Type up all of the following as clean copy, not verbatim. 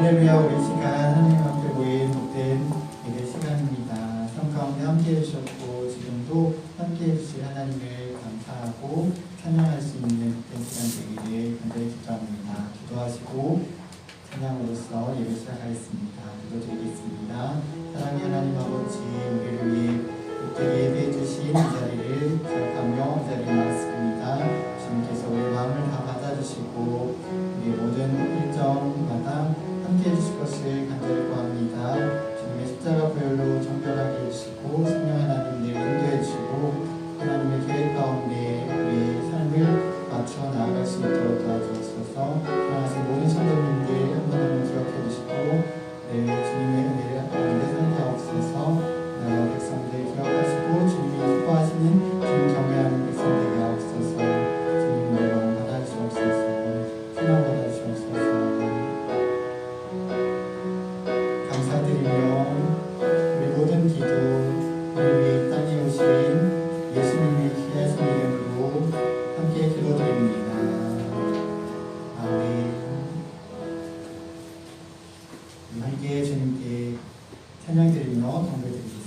할렐루야. 우리 시간 하나님 앞에 모인 복된 예배 시간입니다. 삶 가운데 함께 해주셨고 지금도 함께 해주실 하나님을 감사하고 찬양할 수 있는 복된 시간 되기를 간절히 기도합니다. 기도하시고 찬양으로서 예배 시작하겠습니다. 기도드리겠습니다. 사랑의 하나님 아버지, 우리를 위해 복되게 예배해 주신 이 자리를 기억하며 이 자리에 나왔습니다. 주님께서 우리 마음을 다 받아주시고 우리의 모든 일정마다 함께 해주실 것을 간절히 구합니다. 주님의 십자가 보혈로 정결하게 해주시고 성령 하나님을 인도해 주시고 하나님의 계획 가운데 우리의 삶을 맞추어 나아갈 수 있도록 도와주옵소서. 사랑하신 모든 성도님들 한 번 한 번 기억해 주시고 주님의 은혜를 가운데 살펴옵소서. 나라와 백성들 기억하시고 주님이 기뻐하시는 주님 경외하는 백성 되게 하옵소서. 주님 영광 받아주옵소서. 찬양 받아주옵소서. 감사드리며 우리 모든 기도 우리 위에 땅에 오신 예수님의 귀하신 이름으로 함께 기도드립니다. 아멘. 함께 주님께 찬양드리며 경배드리겠습니다.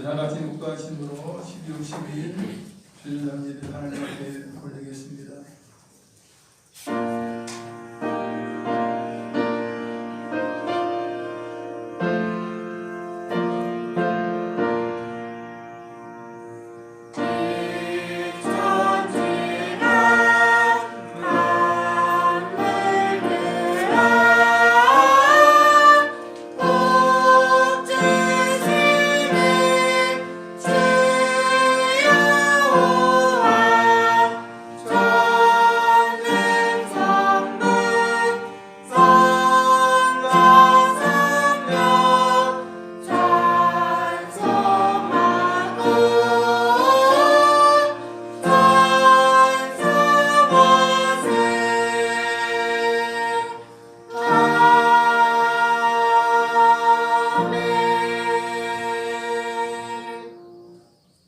다같이 묵도하심으로 12월 10일 주일날 예배 하나님 앞에 올리겠습니다.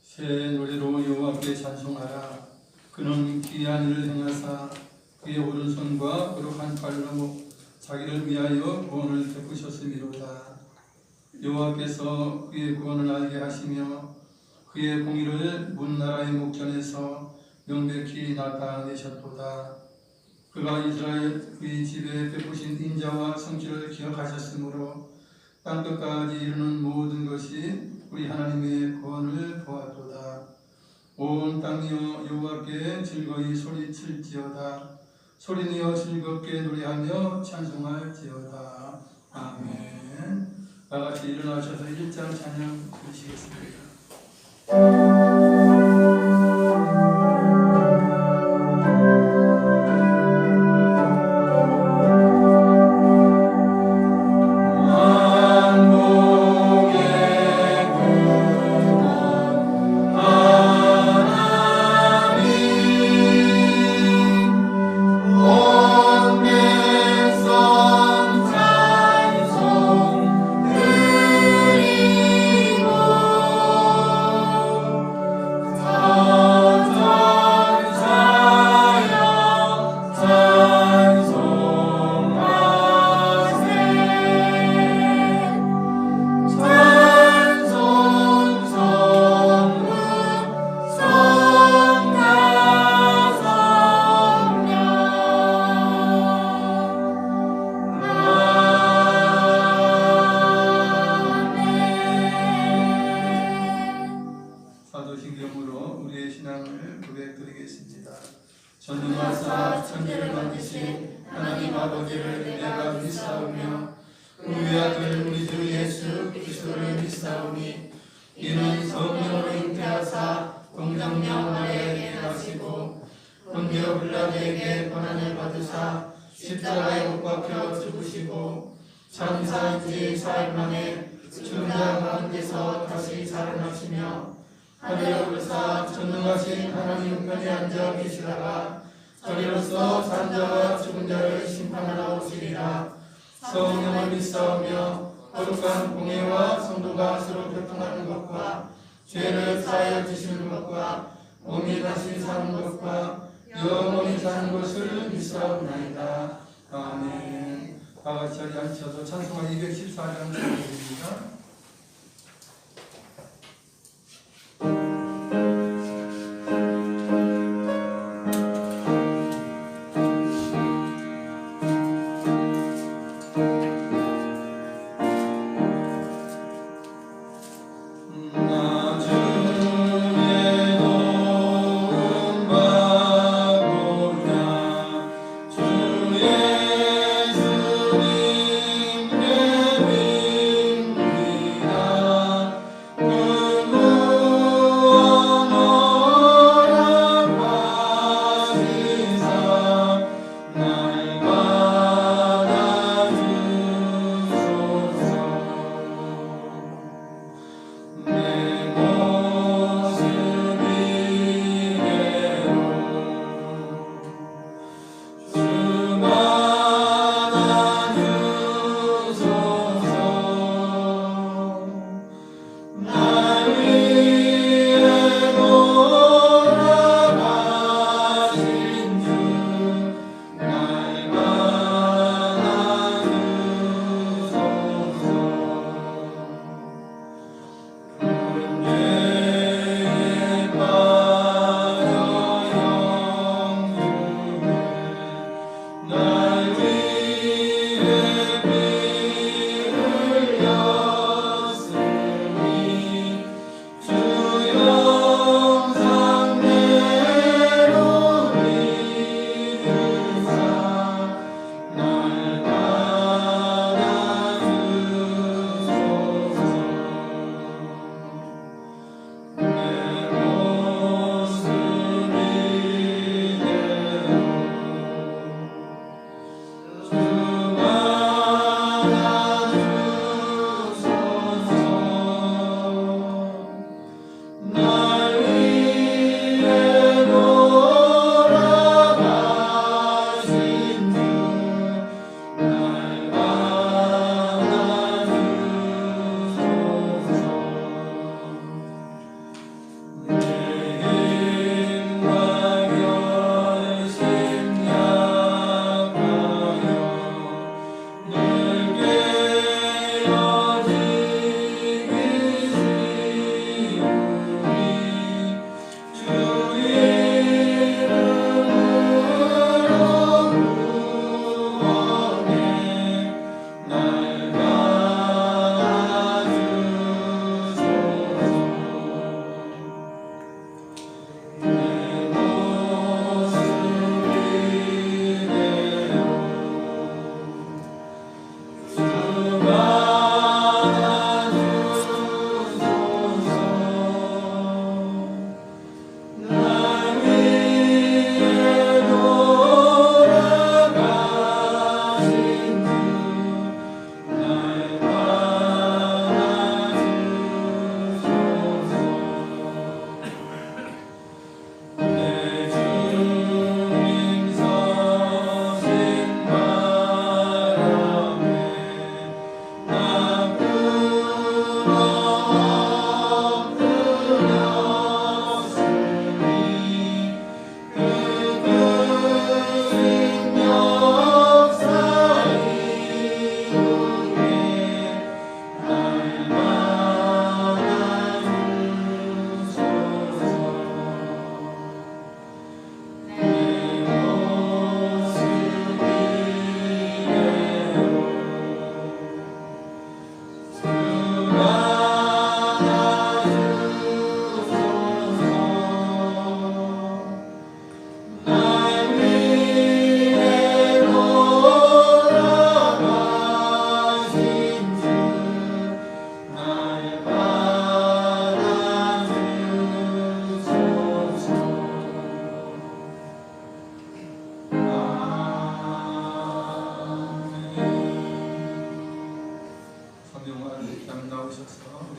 새 노래로 여호와께 찬송하라. 그는 기이한 일을 행하사 그의 오른손과 거룩한 팔로 자기를 위하여 구원을 베푸셨음이로다. 여호와께서 그의 구원을 알게 하시며 그의 공의를 문나라의 목전에서 명백히 나타내셨도다. 그가 이스라엘 그의 집에 베푸신 인자와 성취를 기억하셨으므로 땅끝까지 이르는 모든 것이 우리 하나님의 구원을 보았도다. 온 땅이여 여호와께 즐거이 소리칠지어다. 소리내어 즐겁게 노래하며 찬송할지어다. 아멘. 다같이 일어나셔서 1장 찬양 드리시겠습니다. 사도신경으로 우리의 신앙을 고백드리겠습니다. 전능하사 천지를 만드신 하나님 아버지를 내가 믿사오며 그 외아들 우리 주 예수 그리스도를 믿사오니 이는 성령으로 잉태하사 동정녀 마리아에게 나시고 본디오 빌라도에게 고난을 받으사 십자가에 못 박혀 죽으시고 장사한 지 사흘 만에 죽은 자 가운데서 다시 살아나시며 하늘에 오르사 전능하신 하나님 편에 앉아 계시다가 저리로서 산 자와 죽은 자를 심판하러 오시리라. 성령을 믿사오며 거룩한 공예와 성도가 서로 교통하는 것과 죄를 사하여 주시는 것과 몸이 다시 사는 것과 영원히 사는 것을 믿사옵나이다. 아멘. 다같이 자리에 앉으셔서 찬송가 214장 드립니다. 내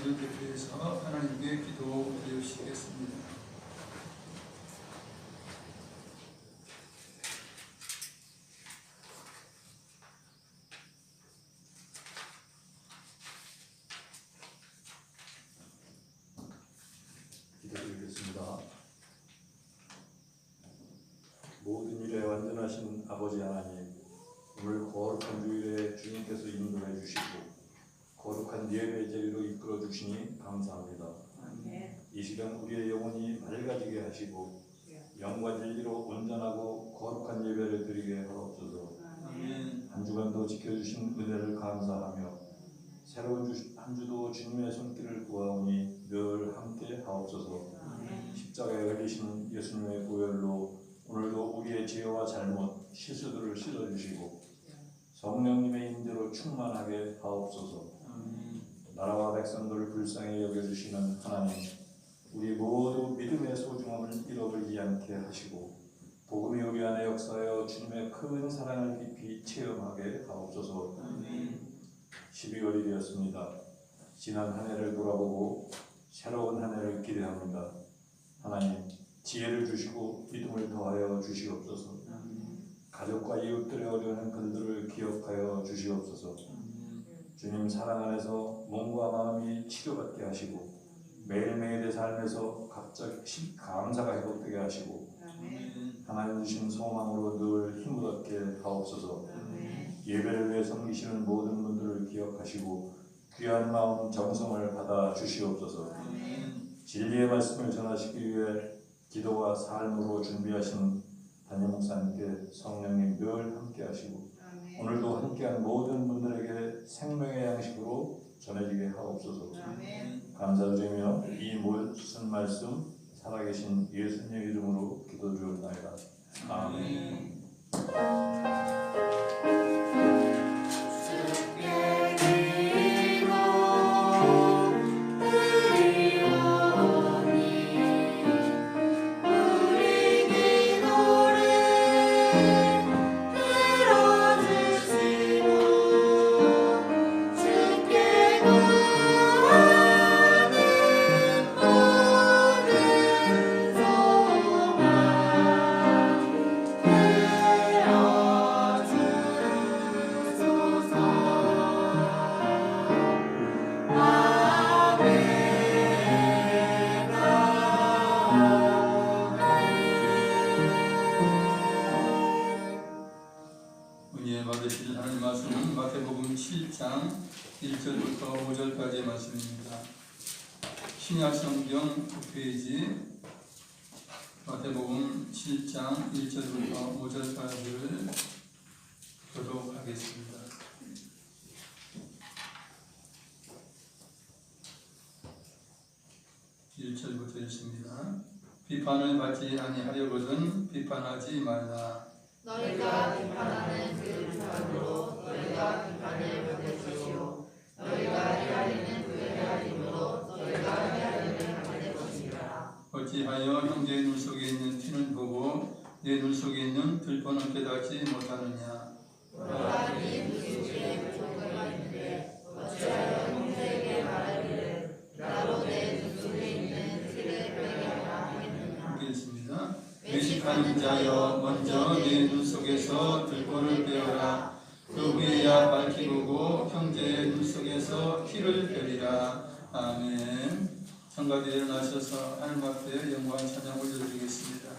우리를 대표해서 하나님께 기도 드리시겠습니다. 기도드리겠습니다. 모든 일에 완전하신 아버지 하나님, 오늘 거룩한 주일에 주님께서 인도해 주시고 거룩한 예배 제리로 이끌어 주시니 감사합니다. 이 시간 우리의 영혼이 맑아지게 하시고 영과 진리로 온전하고 거룩한 예배를 드리게 하옵소서. 한 주간도 지켜주신 은혜를 감사하며 새로운 한 주도 주님의 손길을 구하오니 늘 함께 하옵소서. 십자가에 흘리신 예수님의 보혈로 오늘도 우리의 죄와 잘못, 실수들을 씻어주시고 성령님의 인도로 충만하게 하옵소서. 나라와 백성들을 불쌍히 여겨주시는 하나님, 우리 모두 믿음의 소중함을 잃어버리지 않게 하시고 복음이 우리 안에 역사하여 주님의 큰 사랑을 깊이 체험하게 하옵소서. 12월이 되었습니다. 지난 한 해를 돌아보고 새로운 한 해를 기대합니다. 하나님, 지혜를 주시고 믿음을 더하여 주시옵소서. 가족과 이웃들의 어려운 그들을 기억하여 주시옵소서. 주님 사랑 안에서 몸과 마음이 치료받게 하시고 매일매일의 삶에서 갑자기 감사가 회복되게 하시고 하나님 주신 소망으로 늘 힘을 얻게 하옵소서. 예배를 위해 섬기시는 모든 분들을 기억하시고 귀한 마음 정성을 받아 주시옵소서. 진리의 말씀을 전하시기 위해 기도와 삶으로 준비하신 담임 목사님께 성령님 늘 함께 하시고 오늘도 함께한 모든 분들에게 생명의 양식으로 전해지게 하옵소서. 감사드리며 이 모든 말씀 살아계신 예수님의 이름으로 기도드리옵나이다. 아멘. 은혜 받으실 하나님 말씀은 마태복음 7장 1절부터 5절까지의 말씀입니다. 신약성경 9페이지 마태복음 7장 1절부터 5절까지를 보도록 하겠습니다. (1절부터) 읽습니다. 비판을 받지 아니하려거든 비판하지 말라. 너희가 비판하는 그 비판으로 너희가 비판을 받을 것이요 너희가 헤아리는 그 헤아림으로 너희가 헤아림을 받을 것이라. 어찌하여 형제의 눈 속에 있는 티는 보고 내 눈 속에 있는 들보는 깨닫지 못하느냐. 너가 네 눈 속에 조금이 있는데 어찌하여 형제에게 말하기를 나로 내 눈 속에 있는 티를 빼게 하라 하겠느냐. 읽겠습니다. 외식하는 자여 먼저 내 눈 속에서 들보를 빼어라. 그 후에야 밝히 보고 형제의 눈 속에서 티를 빼리라. 아멘. 성가대 일어나셔서 하나님 앞에 영광 찬양 올려드리겠습니다.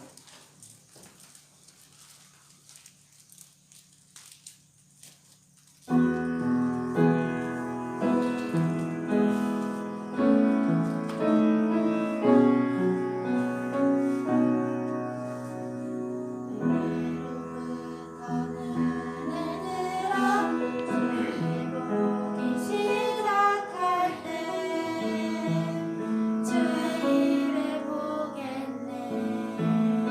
주의 일을 보겠네.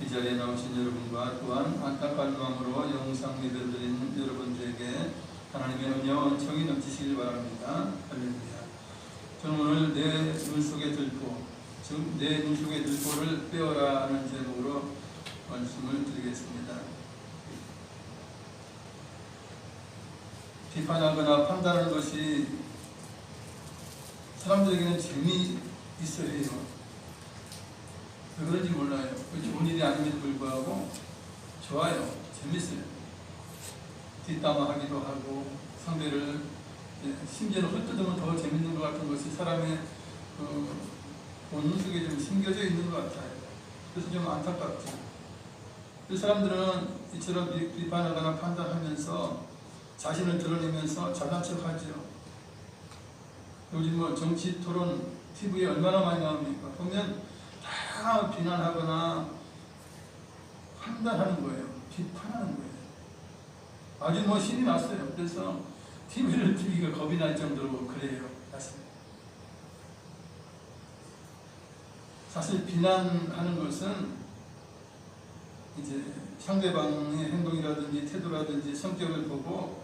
이 자리에 나오신 여러분과 또한 안타까운 마음으로 영상 예배를 드리는 여러분들에게 하나님의 은혜와 은총이 넘치시길 바랍니다. 할렐루야. 저는 오늘 내 눈 속의 들보, 즉 내 눈 속의 들보를 빼어라 하는 제목으로 말씀을 드리겠습니다. 비판하거나 판단하는 것이 사람들에게는 재미있어 해요. 왜 그런지 몰라요. 좋은 일이 아님에도 불구하고 좋아요. 재밌어요. 뒷담화하기도 하고 상대를 심지어는 헛뜯으면 더 재밌는 것 같은 것이 사람의 본능 속에 좀 심겨져 있는 것 같아요. 그래서 좀 안타깝죠. 그 사람들은 이처럼 비판하거나 판단하면서 자신을 드러내면서 잘난 척하죠. 요즘 뭐 정치 토론 TV에 얼마나 많이 나옵니까? 보면 다 비난하거나 판단하는 거예요. 비판하는 거예요. 아주 뭐 신이 났어요. 그래서 TV를 틀기가 겁이 날 정도로 그래요. 사실 비난하는 것은 이제 상대방의 행동이라든지 태도라든지 성격을 보고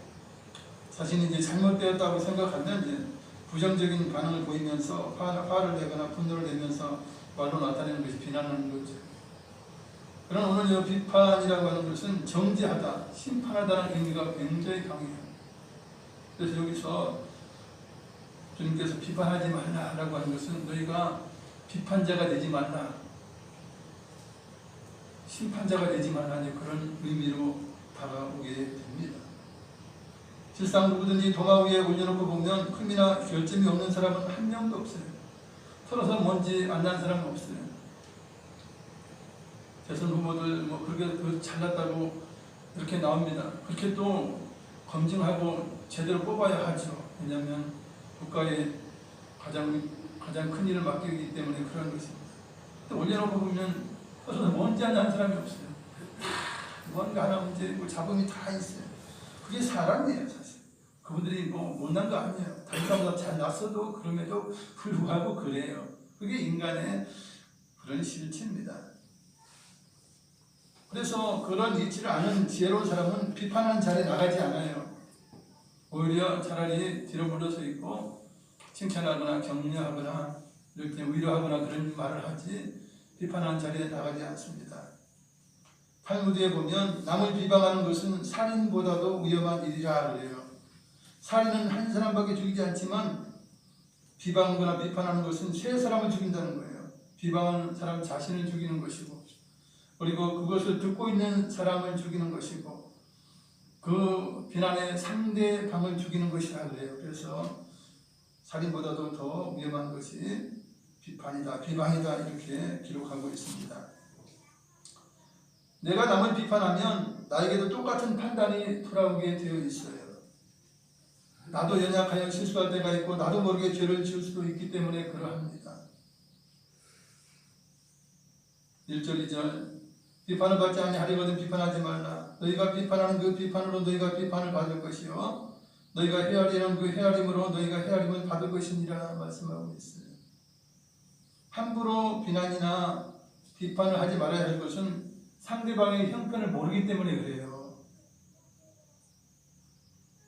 자신이 이제 잘못되었다고 생각하면 이제 부정적인 반응을 보이면서 화를 내거나 분노를 내면서 말로 나타내는 것이 비난하는 거죠. 그러나 오늘 이 비판이라고 하는 것은 정죄하다, 심판하다는 의미가 굉장히 강해요. 그래서 여기서 주님께서 비판하지 말라라고 하는 것은 너희가 비판자가 되지 말라, 심판자가 되지 말라, 그런 의미로 다가오게 됩니다. 실상 누구든지 도마 위에 올려놓고 보면 흠이나 결점이 없는 사람은 한 명도 없어요. 털어서 먼지 안 난 사람은 없어요. 대선 후보들 뭐 그렇게 잘났다고 이렇게 나옵니다. 그렇게 또 검증하고 제대로 뽑아야 하죠. 왜냐하면 국가의 가장 큰 일을 맡기기 때문에 그런 것입니다. 또 올려놓고 보면 털어서 먼지 안 난 사람이 없어요. 뭔가 하나 문제, 뭐 잡음이 다 있어요. 그게 사람이에요, 사실. 그분들이 뭐 못난 거 아니에요. 다른 사람보다 잘 났어도 그럼에도 불구하고 그래요. 그게 인간의 그런 실체입니다. 그래서 그런 이치를 아는 지혜로운 사람은 비판하는 자리에 나가지 않아요. 오히려 차라리 뒤로 물러서 있고 칭찬하거나 격려하거나 이렇게 위로하거나 그런 말을 하지 비판하는 자리에 나가지 않습니다. 탈무드에 보면 남을 비방하는 것은 살인보다도 위험한 일이라 그래요. 살인은 한 사람밖에 죽이지 않지만 비방하거나 비판하는 것은 세 사람을 죽인다는 거예요. 비방하는 사람 자신을 죽이는 것이고, 그리고 그것을 듣고 있는 사람을 죽이는 것이고, 그 비난의 상대방을 죽이는 것이라 그래요. 그래서 살인보다도 더 위험한 것이 비판이다, 비방이다, 이렇게 기록하고 있습니다. 내가 남을 비판하면 나에게도 똑같은 판단이 돌아오게 되어 있어요. 나도 연약하여 실수할 때가 있고 나도 모르게 죄를 지을 수도 있기 때문에 그러합니다. 1절 2절 비판을 받지 아니하려거든 비판하지 말라. 너희가 비판하는 그 비판으로 너희가 비판을 받을 것이요 너희가 헤아리는 그 헤아림으로 너희가 헤아림을 받을 것이니라 말씀하고 있어요. 함부로 비난이나 비판을 하지 말아야 할 것은 상대방의 형편을 모르기 때문에 그래요.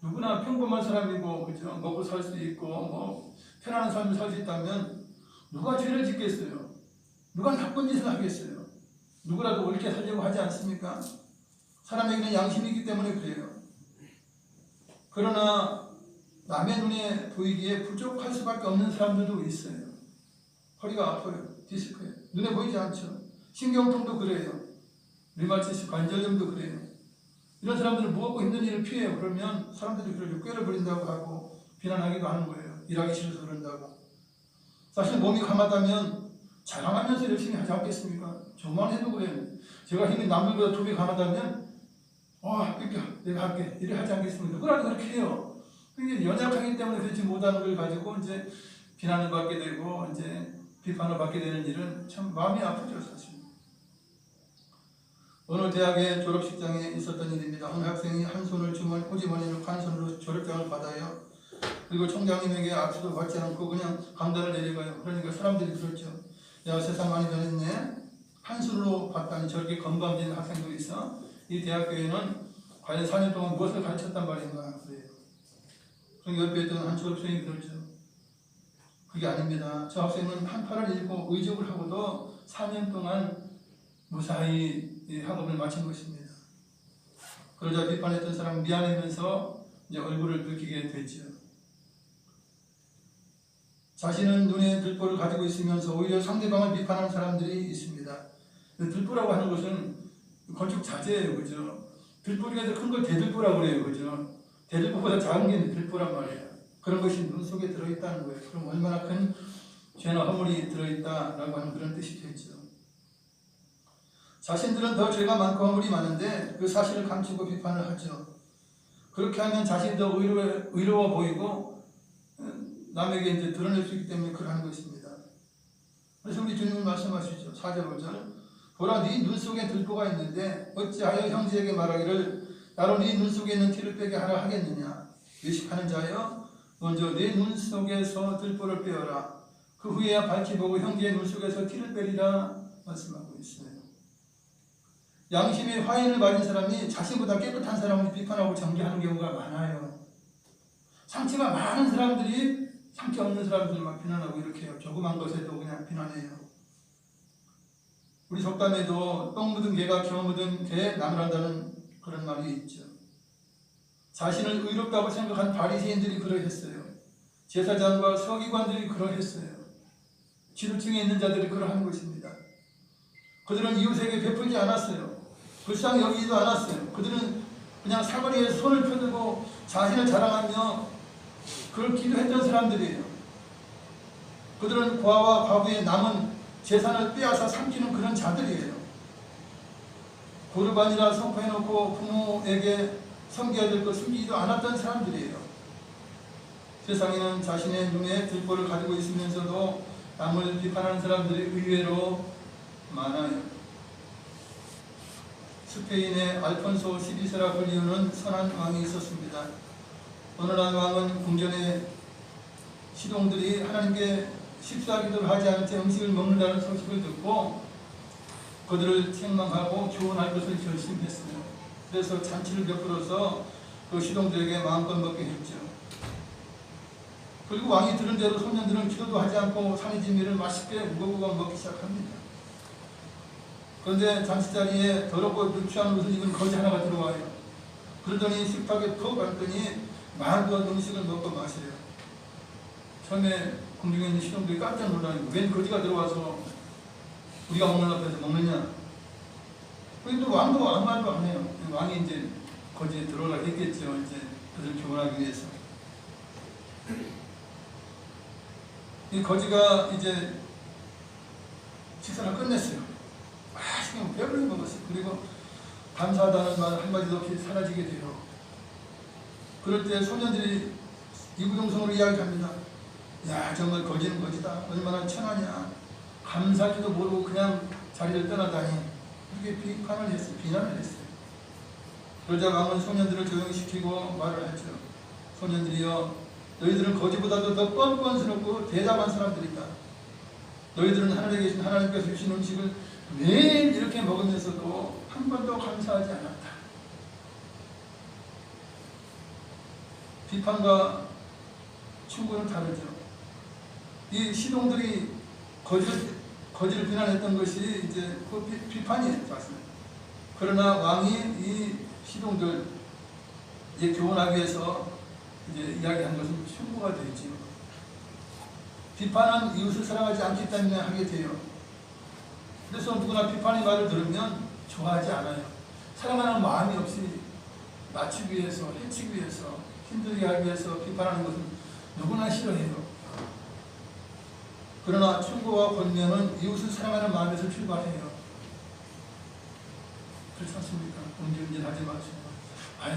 누구나 평범한 사람이고, 그죠? 먹고 살 수 있고, 뭐 편안한 삶을 살 수 있다면 누가 죄를 짓겠어요? 누가 나쁜 짓을 하겠어요? 누구라도 옳게 살려고 하지 않습니까? 사람에게는 양심이 있기 때문에 그래요. 그러나 남의 눈에 보이기에 부족할 수밖에 없는 사람들도 있어요. 허리가 아파요. 디스크예요. 눈에 보이지 않죠. 신경통도 그래요. 류마티스 관절염도 그래요. 이런 사람들은 무겁고 힘든 일을 피해요. 그러면 사람들이 그걸 꾀를 부린다고 하고 비난하기도 하는 거예요. 일하기 싫어서 그런다고. 사실 몸이 강하다면 자랑하면서 열심히 하지 않겠습니까? 저만 해도 그래요. 제가 힘이 남들보다 2배 강하다면 내가 할게. 이래 하지 않겠습니까? 누구라도 그렇게 해요. 그게 연약하기 때문에 그렇지 못하는 걸 가지고 이제 비난을 받게 되고 이제 비판을 받게 되는 일은 참 마음이 아프죠, 사실. 어느 대학의 졸업식장에 있었던 일입니다. 어느 학생이 한 손을 호주머니에 넣고 한 손으로 졸업장을 받아요. 그리고 총장님에게 악수도 받지 않고 그냥 강단을 내려가요. 그러니까 사람들이 그랬죠. 야, 세상 많이 변했네. 한술로 봤다니 저렇게 건방진 학생들이 있어? 이 대학교에는 과연 4년 동안 무엇을 가르쳤단 말인가 그래요. 그럼 옆에 있던 한 졸업생이 그러죠. 그게 아닙니다. 저 학생은 한파를 읽고 의족을 하고도 4년 동안 무사히 이 학업을 마친 것입니다. 그러자 비판했던 사람은 미안하면서 이제 얼굴을 붉히게 됐죠. 자신은 눈에 들보를 가지고 있으면서 오히려 상대방을 비판하는 사람들이 있습니다. 들보라고 하는 것은 건축 자재예요, 그죠? 들보리가 더 큰 걸 대들보라고 그래요, 그죠? 대들보보다 작은 게 들보란 말이에요. 그런 것이 눈 속에 들어있다는 거예요. 그럼 얼마나 큰 죄나 허물이 들어있다라고 하는 그런 뜻이 되죠. 자신들은 더 죄가 많고 허물이 많은데 그 사실을 감추고 비판을 하죠. 그렇게 하면 자신이 더 의로워 보이고 남에게 이제 드러낼 수 있기 때문에 그러는 것입니다. 그래서 우리 주님은 말씀하시죠. 4절 5절 보라 네 눈 속에 들보가 있는데 어찌하여 형제에게 말하기를 나로 네 눈 속에 있는 티를 빼게 하라 하겠느냐. 외식하는 자여 먼저 내 눈 속에서 들보를 빼어라. 그 후에야 밝히 보고 형제의 눈 속에서 티를 빼리라 말씀하고 있어요. 양심의 화인을 맞은 사람이 자신보다 깨끗한 사람을 비판하고 정죄하는 경우가 많아요. 상처가 많은 사람들이 상처 없는 사람들만 비난하고 이렇게 해요. 조그만 것에도 그냥 비난해요. 우리 속담에도 똥 묻은 개가 겨 묻은 개에 나무란다는 그런 말이 있죠. 자신을 의롭다고 생각한 바리새인들이 그러했어요. 제사장과 서기관들이 그러했어요. 지도층에 있는 자들이 그러한 것입니다. 그들은 이웃에게 베풀지 않았어요. 불쌍히 여기지도 않았어요. 그들은 그냥 사거리에 손을 펴들고 자신을 자랑하며 그걸 기도했던 사람들이에요. 그들은 고아와 과부의 남은 재산을 빼앗아 삼키는 그런 자들이에요. 고르반이라 선포해놓고 부모에게 섬겨야 될 것 숨기지도 않았던 사람들이에요. 세상에는 자신의 눈에 들보를 가지고 있으면서도 남을 비판하는 사람들이 의외로 많아요. 스페인의 알폰소 12세라 불리우는 선한 왕이 있었습니다. 어느 날 왕은 궁전의 시동들이 하나님께 식사기도를 하지 않은 채 음식을 먹는다는 소식을 듣고 그들을 책망하고 교훈할 것을 결심했어요. 그래서 잔치를 베풀어서 그 시동들에게 마음껏 먹게 했죠. 그리고 왕이 들은 대로 소년들은 기도도 하지 않고 산이지미를 맛있게 무거워 먹기 시작합니다. 그런데 잔치자리에 더럽고 누추한 옷을 입은 거지 하나가 들어와요. 그러더니 식탁에 푹 앉더니 마음껏 음식을 먹고 마셔요. 처음에 궁중에 있는 시동들이 깜짝 놀라요. 웬 거지가 들어와서 우리가 먹는 앞에서 먹느냐. 그런데 왕도 아무 말도 안 해요. 왕이 이제 거지에 들어오라고 했겠죠. 이제 그들을 교훈하기 위해서. 이 거지가 이제 식사를 끝냈어요. 맛있게 배불리 먹었어요. 그리고 감사하다는 말 한마디도 없이 사라지게 돼요. 그럴 때 소년들이 이구동성으로 이야기합니다. 야, 정말 거지는 거지다. 얼마나 천하냐. 감사할지도 모르고 그냥 자리를 떠나다니. 이렇게 비판을 했어요. 비난을 했어요. 그러자 왕은 소년들을 조용히 시키고 말을 하죠. 소년들이여, 너희들은 거지보다도 더 뻔뻔스럽고 대담한 사람들이다. 너희들은 하늘에 계신 하나님께서 주신 음식을 매일 이렇게 먹으면서도 한 번도 감사하지 않았다. 비판과 충고는 다르죠. 이 시동들이 거지를 비난했던 것이 이제 그 비판이에요, 사실. 그러나 왕이 이 시동들 이제 교훈하기 위해서 이제 이야기한 것은 충고가 되지요. 비판은 이웃을 사랑하지 않기 때문에 하게 돼요. 그래서 누구나 비판의 말을 들으면 좋아하지 않아요. 사랑하는 마음이 없이 맞추기 위해서, 해치기 위해서, 힘들게 하기 위해서 비판하는 것은 누구나 싫어해요. 그러나 충고와 권면은 이웃을 사랑하는 마음에서 출발해요. 그렇지 않습니까? 음주운전 하지 마세요.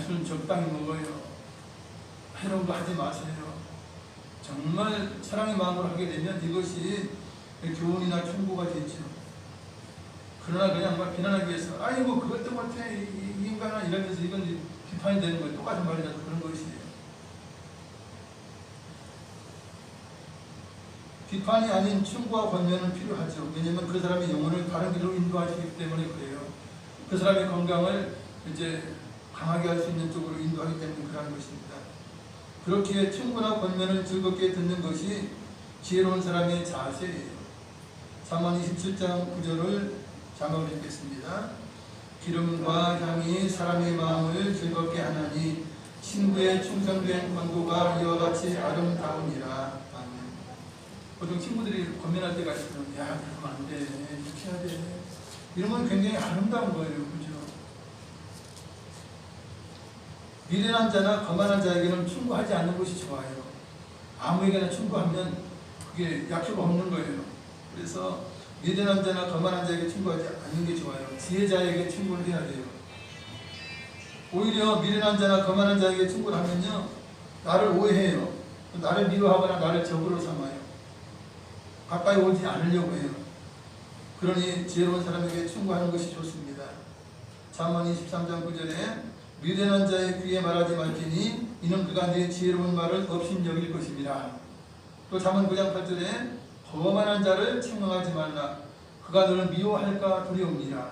술 적당히 먹어요. 해로운 거 하지 마세요. 정말 사랑의 마음으로 하게 되면 이것이 교훈이나 충고가 되죠. 그러나 그냥 막 비난하기 위해서 아이고 그것도 못해 이 인간아 이러면서 이건 비판이 되는 거예요. 똑같은 말이라도 그런 것이에요. 비판이 아닌 충고와 권면은 필요하죠. 왜냐하면 그 사람의 영혼을 바른 길로 인도하시기 때문에 그래요. 그 사람의 건강을 이제 강하게 할 수 있는 쪽으로 인도하기 때문에 그러한 것입니다. 그렇게 충고나 권면을 즐겁게 듣는 것이 지혜로운 사람의 자세예요. 잠언 27장 9절을 자막을 읽겠습니다. 기름과 향이 사람의 마음을 즐겁게 하나니 친구의 충성된 권고가 이와 같이 아름다우니라. 아멘. 보통 친구들이 권면할 때가 있으면 야 그러면 안 돼, 이렇게 해야 돼, 이런 건 굉장히 아름다운 거예요. 그죠? 미련한 자나 거만한 자에게는 충고하지 않는 것이 좋아요. 아무에게나 충고하면 그게 약효가 없는 거예요. 그래서 미련한 자나 거만한 자에게 충고하지 않는 게 좋아요. 지혜자에게 충고를 해야 돼요. 오히려 미련한 자나 거만한 자에게 충고를 하면요, 나를 오해해요. 나를 미워하거나 나를 적으로 삼아요. 가까이 오지 않으려고 해요. 그러니 지혜로운 사람에게 충고하는 것이 좋습니다. 잠언 23장 9절에 미련한 자의 귀에 말하지 말지니 이는 그가 네 지혜로운 말을 업신여길 것입니다. 또 잠언 9장 8절에 거만한 자를 책망하지 말라. 그가 너를 미워할까 두려움이라.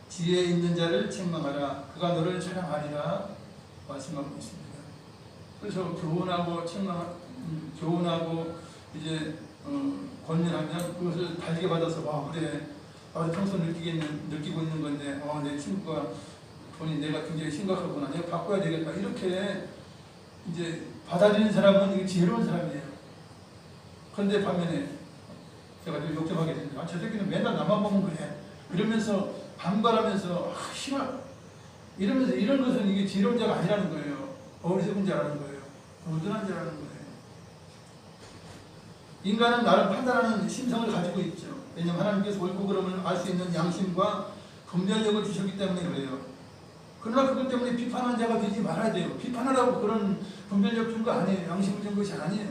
지혜 있는 자를 책망하라. 그가 너를 사랑하리라 말씀하고 있습니다. 그래서 교훈하고 교훈하고 이제 권면하면 그것을 달게 받아서 와 그래, 나도 평소 느끼고 있는 건데 내 친구가 본인 내가 굉장히 심각하구나, 내가 바꿔야 되겠다, 이렇게 이제 받아들이는 사람은 이게 지혜로운 사람이에요. 그런데 반면에 제가 좀 욕심하게 됩니다. 저 새끼는 맨날 나만 보면 그래, 이러면서 반발하면서 싫어 이러면서, 이런 것은 이게 지혜로운 자가 아니라는 거예요. 어리석은 자라는 거예요. 무던한 자라는 거예요. 인간은 나를 판단하는 심성을 가지고 있죠. 왜냐하면 하나님께서 옳고 그름을 알 수 있는 양심과 분별력을 주셨기 때문에 그래요. 그러나 그것 때문에 비판하는 자가 되지 말아야 돼요. 비판하라고 그런 분별력 준 거 아니에요. 양심을 준 것이 아니에요.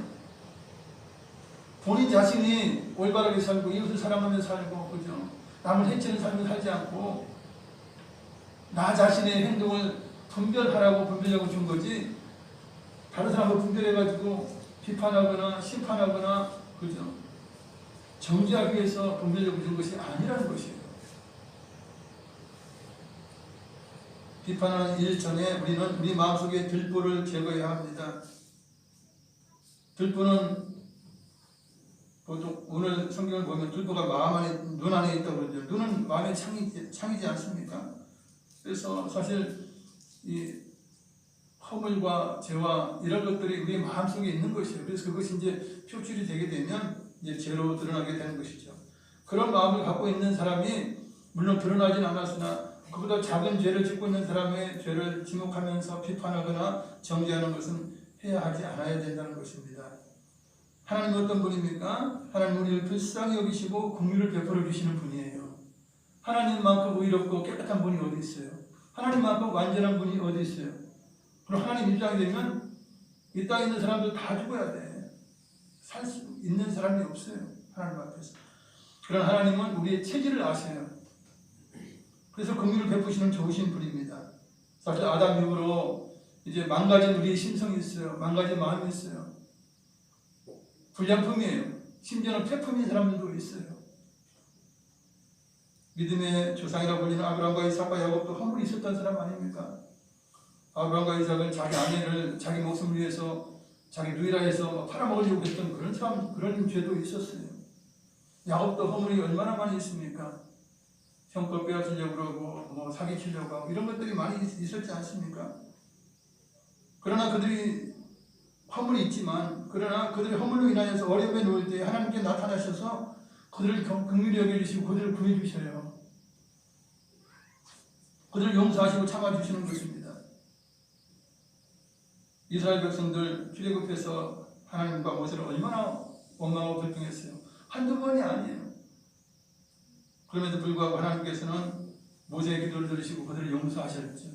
본인 자신이 올바르게 살고 이웃을 사랑하며 살고, 그죠? 남을 해치는 삶을 살지 않고 나 자신의 행동을 분별하라고 분별력을 준 거지, 다른 사람을 분별해가지고 비판하거나 심판하거나, 그죠? 정죄하기 위해서 분별력을 준 것이 아니라는 것이에요. 비판하는 일 전에 우리는 우리 마음속에 들보를 제거해야 합니다. 들보는 보통 오늘 성경을 보면 들보가 마음 안에, 눈 안에 있다고 그러죠. 눈은 마음의 창이지 않습니까? 그래서 사실 이 허물과 죄와 이런 것들이 우리 마음속에 있는 것이에요. 그래서 그것이 이제 표출이 되게 되면 이제 죄로 드러나게 되는 것이죠. 그런 마음을 갖고 있는 사람이 물론 드러나진 않았으나 그보다 작은 죄를 짓고 있는 사람의 죄를 지목하면서 비판하거나 정죄하는 것은 해야 하지 않아야 된다는 것입니다. 하나님은 어떤 분입니까? 하나님은 우리를 불쌍히 여기시고 긍휼을 베풀어 주시는 분이에요. 하나님만큼 의롭고 깨끗한 분이 어디 있어요? 하나님만큼 완전한 분이 어디 있어요? 그럼 하나님 입장이 되면 이 땅에 있는 사람들 다 죽어야 돼. 살 수 있는 사람이 없어요. 하나님 앞에서. 그런 하나님은 우리의 체질을 아세요. 그래서 긍휼을 베푸시는 좋으신 분입니다. 사실 아담 이후로 이제 망가진 우리의 심성이 있어요. 망가진 마음이 있어요. 불량품이에요. 심지어는 폐품인 사람들도 있어요. 믿음의 조상이라고 불리는 아브라함과 이삭과 야곱도 허물이 있었던 사람 아닙니까? 아브라함과 이삭은 자기 아내를 자기 목숨을 위해서 자기 누이라 해서 팔아먹으려고 했던 그런 사람, 그런 죄도 있었어요. 야곱도 허물이 얼마나 많이 있습니까? 형벌 빼앗으려고 그러고 사기치려고 하고 이런 것들이 많이 있었지 않습니까? 그러나 그들이 허물이 있지만, 그러나 그들의 허물로 인하여서 어려움에 놓을 때 하나님께 나타나셔서 그들을 긍휼히 여겨주시고 그들을 구해주셔요. 그들을 용서하시고 참아주시는 것입니다. 이스라엘 백성들 출애굽해서 하나님과 모세를 얼마나 원망하고 불평했어요. 한두 번이 아니에요. 그럼에도 불구하고 하나님께서는 모세의 기도를 들으시고 그들을 용서하셨죠.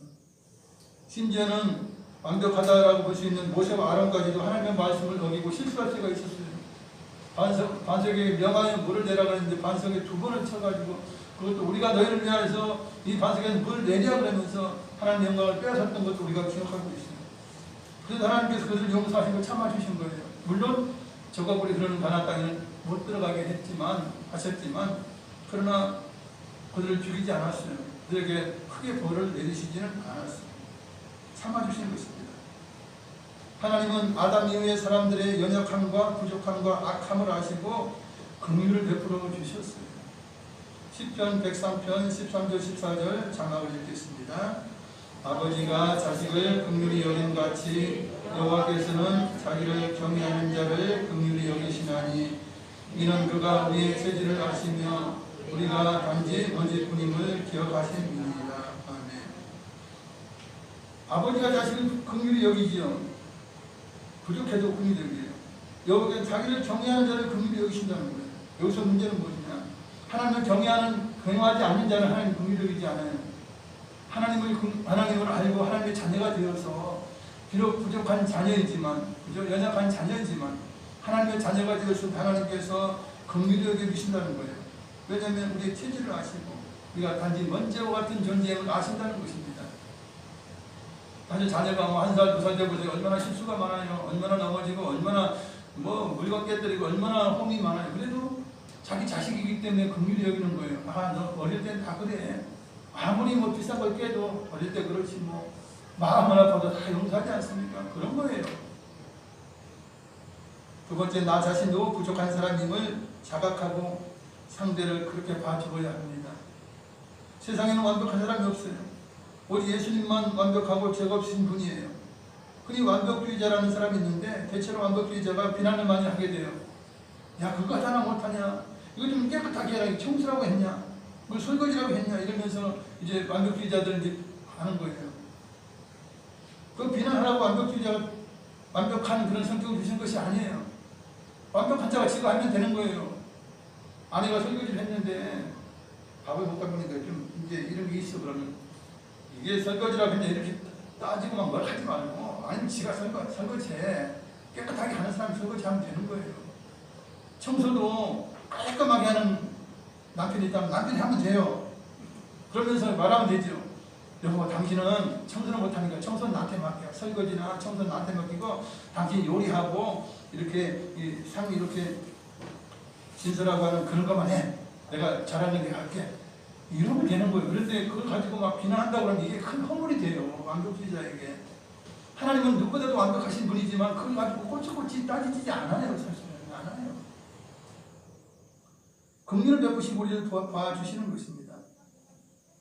심지어는 완벽하다라고 볼 수 있는 모세와 아론까지도 하나님의 말씀을 어기고 실수할 때가 있었어요. 반석에 명하여 물을 내라고 했는데 반석에 2번을 쳐가지고, 그것도 우리가 너희를 위하여서 이 반석에 물을 내려 그러면서 하나님의 영광을 빼앗았던 것도 우리가 기억하고 있어요. 그래서 하나님께서 그들을 용서하시고 참아주신 거예요. 물론 저가 우리 그러는 가나안 땅에는 못 들어가게 하셨지만 그러나 그들을 죽이지 않았어요. 그들에게 크게 벌을 내리시지는 않았어요. 참아주시는 것입니다. 하나님은 아담 이후의 사람들의 연약함과 부족함과 악함을 아시고 긍휼을 베풀어 주셨어요. 시편 103편 13절 14절 자막을 읽겠습니다. 아버지가 자식을 긍휼히 여김같이 여호와께서는 자기를 경외하는 자를 긍휼히 여기시나니 이는 그가 우리의 죄질을 아시며 우리가 단지 먼지뿐임을 기억하심이니이다. 아멘. 아버지가 자식을 긍휼히 여기지요. 부족해도 긍휼히 여기요. 여호와께서 자기를 경외하는 자를 긍휼히 여기신다는 거예요. 여기서 문제는 무엇이냐? 하나님을 경외하지 않는 자는 하나님 긍휼히 여기지 않아요. 하나님을 알고 하나님의 자녀가 되어서 비록 부족한 자녀이지만, 연약한 자녀이지만 하나님의 자녀가 되어서 하나님께서 긍휼히 여기신다는 거예요. 왜냐하면 우리의 체질을 아시고 우리가 단지 먼지와 같은 존재임을 아신다는 것입니다. 단지 자녀가 뭐 1살, 2살 되고 얼마나 실수가 많아요. 얼마나 넘어지고 얼마나 물건 깨뜨리고 얼마나 홈이 많아요. 그래도 자기 자식이기 때문에 긍휼히 여기는 거예요. 너 어릴 땐 다 그래. 아무리 비싼 걸 깨도 어릴 때 그렇지 마음은 아파도 다 용서하지 않습니까? 그런 거예요. 두 번째, 나 자신도 부족한 사람임을 자각하고 상대를 그렇게 봐주어야 합니다. 세상에는 완벽한 사람이 없어요. 오직 예수님만 완벽하고 죄 없으신 분이에요. 흔히 완벽주의자라는 사람이 있는데 대체로 완벽주의자가 비난을 많이 하게 돼요. 야, 그거 하나 못하냐? 이거 좀 깨끗하게 해라. 청소라고 했냐? 뭐 설거지라고 했냐? 이러면서 이제 완벽주의자들은 이제 하는 거예요. 그 비난하라고 완벽주의자가 완벽한 그런 성격을 주신 것이 아니에요. 완벽한 자가 지가 하면 되는 거예요. 아내가 설거지를 했는데 밥을 못 가보니까 좀 이제 이런 게 있어. 그러면 이게 설거지라고 했냐 이렇게 따지고 막 뭘 하지 말고 아니면 지가 설거지해. 깨끗하게 하는 사람이 설거지하면 되는 거예요. 청소도 깔끔하게 하는 남편이 있다면 남편이 하면 돼요. 그러면서 말하면 되죠. 여보, 당신은 청소를 못하니까 청소는 나한테 맡겨. 설거지나 청소는 나한테 맡기고 당신이 요리하고 이렇게 상 이렇게 진설하고 하는 그런 것만 해. 내가 잘하는 데 할게. 이러면 되는 거예요. 그런데 그걸 가지고 막 비난한다고 하면 이게 큰 허물이 돼요. 완벽주의자에게. 하나님은 누구보다도 완벽하신 분이지만 그걸 가지고 꼬치꼬치 따지지 않아요. 사실은 않아요. 긍휼을 베푸시고 우리를 도와주시는 것입니다.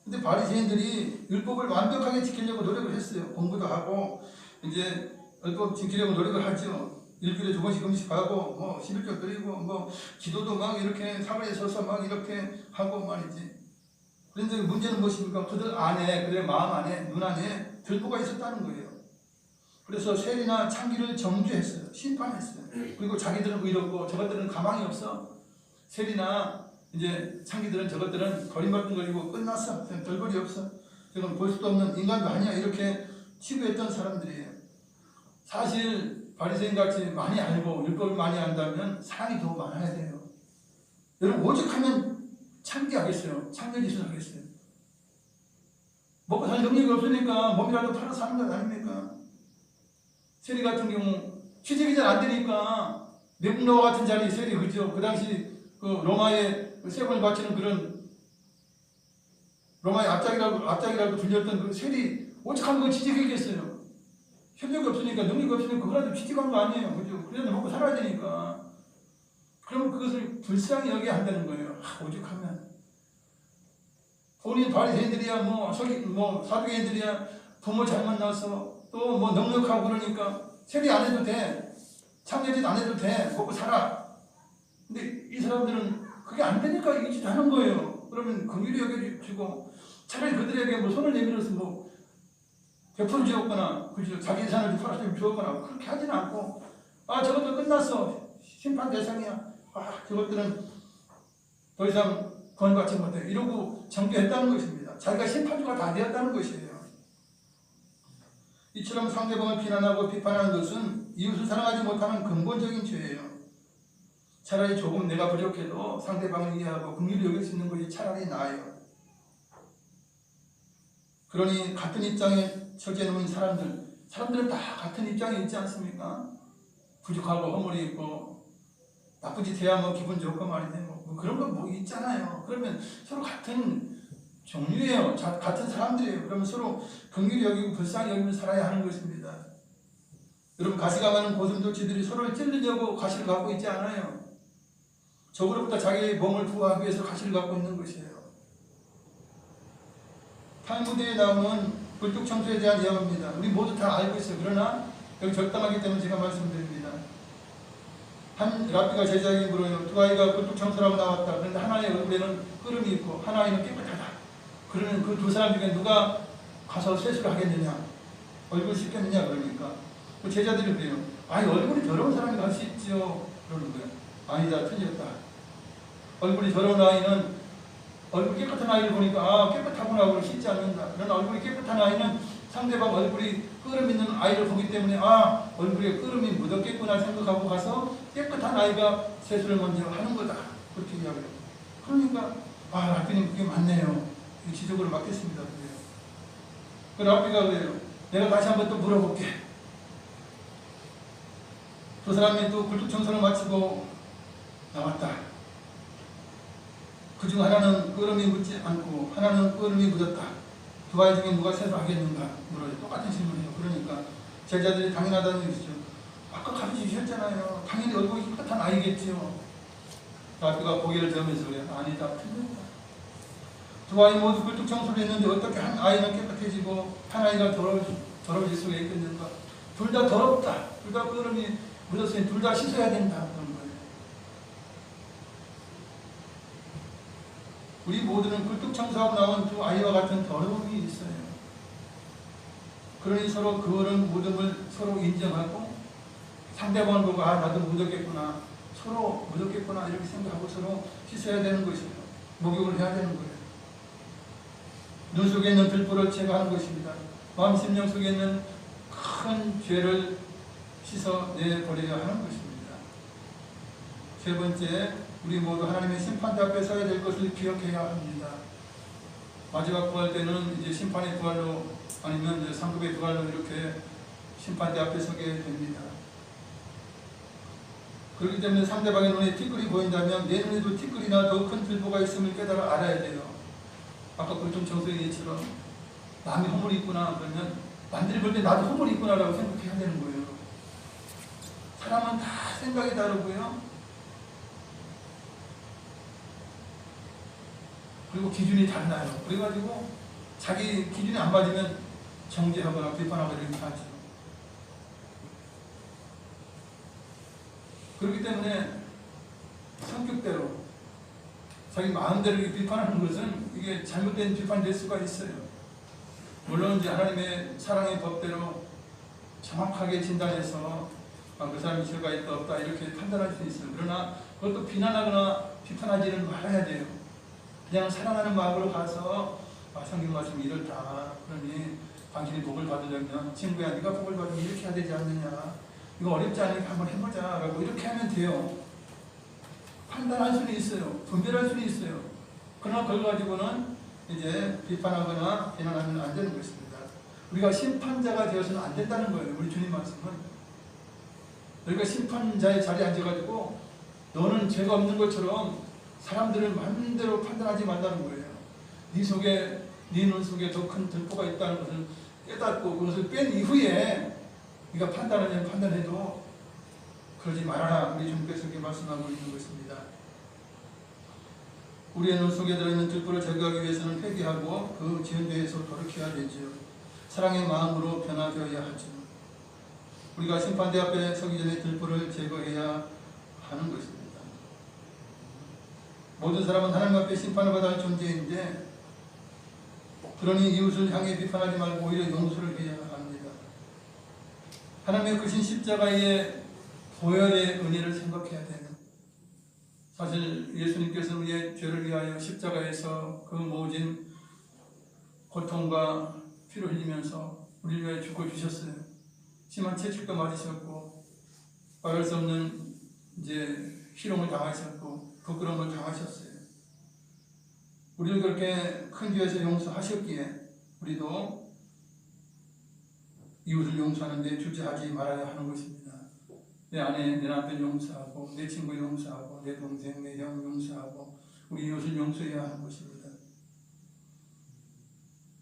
근데 바리새인들이 율법을 완벽하게 지키려고 노력을 했어요. 공부도 하고 이제 율법 지키려고 노력을 하죠. 일주일에 2번씩 금식하고 11조 드리고 기도도 막 이렇게 사거리에 서서 막 이렇게 하고 말이지. 그런데 문제는 무엇입니까? 그들 안에, 그들의 마음 안에, 눈 안에 들보가 있었다는 거예요. 그래서 쇠리나 창기를 정죄했어요. 심판했어요. 그리고 자기들은 의롭고 저것들은 가망이 없어. 쇠리나 이제 창기들은 저것들은 거림받거리고 끝났어. 별 볼이 없어. 지금 볼 수도 없는 인간도 아니야. 이렇게 치부했던 사람들이에요. 사실 바리새인같이 많이 알고 율법을 많이 안다면 사랑이 더 많아야 돼요. 여러분 오죽하면 창기하겠어요. 창녀짓을 하겠어요. 먹고 살 능력이 없으니까 몸이라도 팔아 사는 것 아닙니까? 세리 같은 경우 취직이 잘 안 되니까 매국노와 같은 자리 세리 그죠? 그 당시 그 로마의 세금을 바치는 그런 로마의 앞장이라고 불렸던 그 세리 오죽하면 그 취직했겠어요. 협력이 없으니까 능력이 없으니까 그거라도 취직한 거 아니에요. 그죠? 그래도 먹고 살아야 되니까. 그러면 그것을 불쌍히 여겨야 한다는 거예요. 오죽하면. 본인 바리새인들이야 사두개인들이야 부모 잘못 낳아서 또 넉넉하고 그러니까 세리 안 해도 돼. 창녀짓 안 해도 돼. 먹고 살아. 근데 이 사람들은 그게 안 되니까 이 짓 하는 거예요. 그러면 긍휼히 여겨주고 차라리 그들에게 손을 내밀어서 베풀어 주었거나 그죠? 자기 예산을 풀어서 주었거나 그렇게 하지는 않고 저것도 끝났어. 심판 대상이야. 저것들은 더 이상 구원받지 못해. 이러고 정죄했다는 것입니다. 자기가 심판주가 다 되었다는 것이에요. 이처럼 상대방을 비난하고 비판하는 것은 이웃을 사랑하지 못하는 근본적인 죄예요. 차라리 조금 내가 부족해도 상대방을 이해하고 긍휼히 여길 수 있는 것이 차라리 나아요. 그러니 같은 입장에 처해 놓은 사람들은 다 같은 입장에 있지 않습니까? 부족하고 허물이 있고 나쁜 짓 해야 뭐 기분 좋고 말이지 뭐 그런 거 뭐 있잖아요. 그러면 서로 같은 종류예요. 같은 사람들이에요. 그러면 서로 긍휼히 여기고 불쌍히 여기며 살아야 하는 것입니다. 여러분 가시가 많은 고슴도치들이 서로를 찔르려고 가시를 갖고 있지 않아요. 적으로부터 자기의 몸을 구하기 위해서 가시를 갖고 있는 것이에요. 탈무드에 나오는 굴뚝청소에 대한 이야기입니다. 우리 모두 다 알고 있어요. 그러나 여기 적당하기 때문에 제가 말씀드립니다. 한 랍비가 제자에게 물어요. 두 아이가 굴뚝청소라고 나왔다. 그런데 하나의 얼굴에는 끓음이 있고 하나에는 깨끗하다. 그러면 그 두 사람 중에 누가 가서 세수를 하겠느냐? 얼굴 씻겠느냐? 그러니까 그 제자들이 그래요. 아니 얼굴이 더러운 사람이 갈 수 있죠. 그러는 거예요. 아니다. 틀렸다. 얼굴이 더러운 아이는 얼굴 깨끗한 아이를 보니까 아 깨끗하구나 하고 씻지 않는다. 그러나 얼굴이 깨끗한 아이는 상대방 얼굴이 끓음 있는 아이를 보기 때문에 아 얼굴에 끓음이 묻었겠구나 생각하고 가서 깨끗한 아이가 세수를 먼저 하는 거다. 그렇게 이야기해요. 그러니까 아 라비님 그게 맞네요. 지적으로 맡겠습니다. 그래요. 그 라비가 그래요. 내가 다시 한번 또 물어볼게. 두 사람이 또 굴뚝청소를 마치고 나왔다. 그중 하나는 끓음이 묻지 않고 하나는 끓음이 묻었다. 두 아이 중에 누가 세수하겠는가 물어요. 똑같은 질문이에요. 그러니까 제자들이 당연하다는 얘기죠. 아까 가르쳐 주셨잖아요. 당연히 얼굴이 깨끗한 아이겠지요. 라비가 고개를 저으면서 그래요. 아니다. 틀렸다. 두 아이 모두 굴뚝청소를 했는데 어떻게 한 아이는 깨끗해지고 한 아이가 더러워질 수가 있겠는가. 둘 다 더럽다. 둘 다 끓음이 묻었으니 둘 다 씻어야 된다. 그런 거예요. 우리 모두는 굴뚝청소하고 나온 두 아이와 같은 더러움이 있어요. 그러니 서로 그 묻음을 서로 인정하고 상대방을 보고 아 나도 묻었겠구나. 서로 묻었겠구나 이렇게 생각하고 서로 씻어야 되는 것이에요. 목욕을 해야 되는 거예요. 눈 속에 있는 들보를 제거하는 것입니다. 마음 심령 속에 있는 큰 죄를 씻어내버려야 하는 것입니다. 세 번째, 우리 모두 하나님의 심판대 앞에 서야 될 것을 기억해야 합니다. 마지막 부활 때는 이제 심판의 부활로 아니면 이제 상급의 부활로 이렇게 심판대 앞에 서게 됩니다. 그렇기 때문에 상대방의 눈에 티끌이 보인다면 내 눈에도 티끌이나 더 큰 들보가 있음을 깨달아 알아야 돼요. 아까 굴뚝청소의 예처럼 남이 허물이 있구나 그러면 남들이 볼 때 나도 허물이 있구나라고 생각해야 되는 거예요. 사람은 다 생각이 다르고요. 그리고 기준이 달라요. 그래가지고 자기 기준이 안 맞으면 정죄하거나 비판하거나 이렇게 하죠. 그렇기 때문에 성격대로 자기 마음대로 이렇게 비판하는 것은 이게 잘못된 비판이 될 수가 있어요. 물론 이제 하나님의 사랑의 법대로 정확하게 진단해서 그 사람이 죄가 있다 없다 이렇게 판단할 수 있어요. 그러나 그것도 비난하거나 비판하지는 말아야 돼요. 그냥 사랑하는 마음으로 가서 성경 말씀이 이렇다. 그러니 당신이 복을 받으려면 친구야 네가 복을 받으면 이렇게 해야 되지 않느냐. 이거 어렵지 않으니까 한번 해보자 라고 이렇게 하면 돼요. 판단할 수는 있어요. 분별할 수는 있어요. 그러나 그걸 가지고는 이제 비판하거나 비난하면 안 되는 것입니다. 우리가 심판자가 되어서는 안 된다는 거예요. 우리 주님 말씀은. 우리가 심판자의 자리에 앉아가지고 너는 죄가 없는 것처럼 사람들을 마음대로 판단하지 말라는 거예요. 네 속에, 네 눈 속에 더 큰 들보가 있다는 것을 깨닫고 그것을 뺀 이후에 네가 판단하면 판단해도 그러지 말아라. 우리 주님께서 이렇게 말씀하고 있는 것입니다. 우리의 눈 속에 들어있는 들보를 제거하기 위해서는 회개하고 그 지은 죄에서 돌이켜야 되지요. 사랑의 마음으로 변화되어야 하죠. 우리가 심판대 앞에 서기 전에 들보를 제거해야 하는 것입니다. 모든 사람은 하나님 앞에 심판을 받아야 할 존재인데 그러니 이웃을 향해 비판하지 말고 오히려 용서를 해야 합니다. 하나님의 크신 십자가의 보혈의 은혜를 생각해야 되는 사실 예수님께서 우리의 죄를 위하여 십자가에서 그 모진 고통과 피를 흘리면서 우리를 위하여 죽어 주셨어요. 심한 채찍도 맞으셨고 말할 수 없는 이제 희롱을 당하셨고 부끄러움을 당하셨어요. 우리를 그렇게 큰 죄에서 용서하셨기에 우리도 이웃을 용서하는 데 주저하지 말아야 하는 것입니다. 내 아내, 내 남편 용서하고, 내 친구 용서하고, 내 동생, 내 형 용서하고, 우리 이웃을 용서해야 하는 것입니다.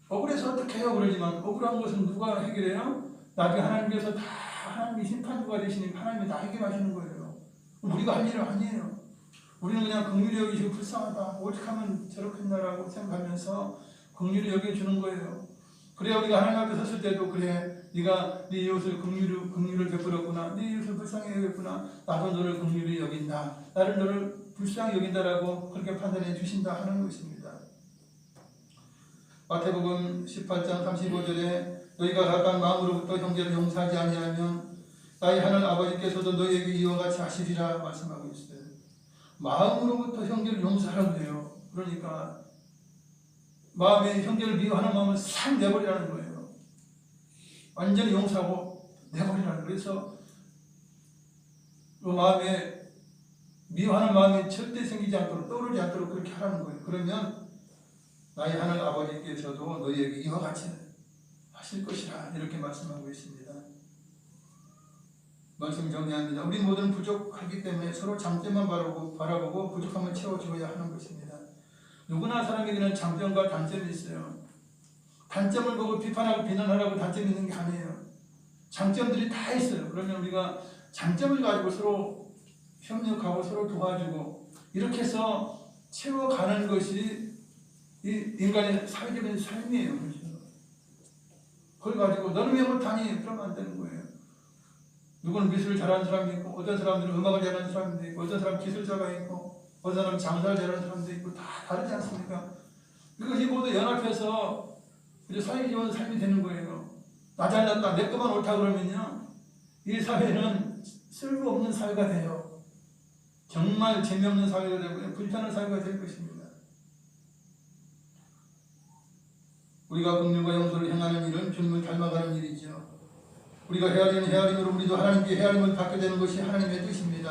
억울해서 어떻게 해요? 그러지만 억울한 것은 누가 해결해요? 나중에 하나님께서 다 하나님이 심판주가 되시니 하나님이 다 해결하시는 거예요. 우리가 할 일은 아니에요. 우리는 그냥 긍휼히 여기시고 불쌍하다, 어떻게 하면 저렇게 했나라고 생각하면서 긍휼히 여겨주는 거예요. 그래야 우리가 하나님 앞에 섰을 때도 그래, 네가 네 이웃을 긍휼을 베풀었구나, 네 이웃을 불쌍히 여겼구나, 나도 너를 긍휼히 여긴다, 나를 너를 불쌍히 여긴다라고 그렇게 판단해 주신다 하는 것입니다. 마태복음 18장 35절에 너희가 각각 마음으로부터 형제를 용서하지 아니하면 나의 하늘 아버지께서도 너희에게 이와 같이 하시리라 말씀하고 있어요. 마음으로부터 형제를 용서하라고 해요. 그러니까 마음에 형제를 미워하는 마음을 싹 내버리라는 거예요. 완전히 용서하고 내버리라는 거예요. 그래서 그 마음에 미워하는 마음이 절대 생기지 않도록, 떠오르지 않도록 그렇게 하라는 거예요. 그러면 나의 하늘 아버지께서도 너희에게 이와 같이 하실 것이라 이렇게 말씀하고 있습니다. 말씀 정리합니다. 우리 모두는 부족하기 때문에 서로 장점만 바라보고 부족함을 채워주어야 하는 것입니다. 누구나 사람에게는 장점과 단점이 있어요. 단점을 보고 비판하고 비난하라고 단점이 있는 게 아니에요. 장점들이 다 있어요. 그러면 우리가 장점을 가지고 서로 협력하고 서로 도와주고 이렇게 해서 채워가는 것이 이 인간의 사회적인 삶이에요. 그렇죠? 그걸 가지고 너는 왜 못하니? 그러면 안 되는 거예요. 누구는 미술을 잘하는 사람이 있고, 어떤 사람들은 음악을 잘하는 사람도 있고, 어떤 사람은 기술자가 있고, 어떤 사람은 장사를 잘하는 사람도 있고, 다 다르지 않습니까? 이것이 모두 연합해서 이제 사회적인 삶이 되는 거예요. 나 잘났다, 내 것만 옳다 그러면요, 이 사회는 쓸모없는 사회가 돼요. 정말 재미없는 사회가 되고 불편한 사회가 될 것입니다. 우리가 긍휼과 용서를 행하는 일은 주님을 닮아가는 일이죠. 우리가 헤아리는 헤아림으로 우리도 하나님께 헤아림을 받게 되는 것이 하나님의 뜻입니다.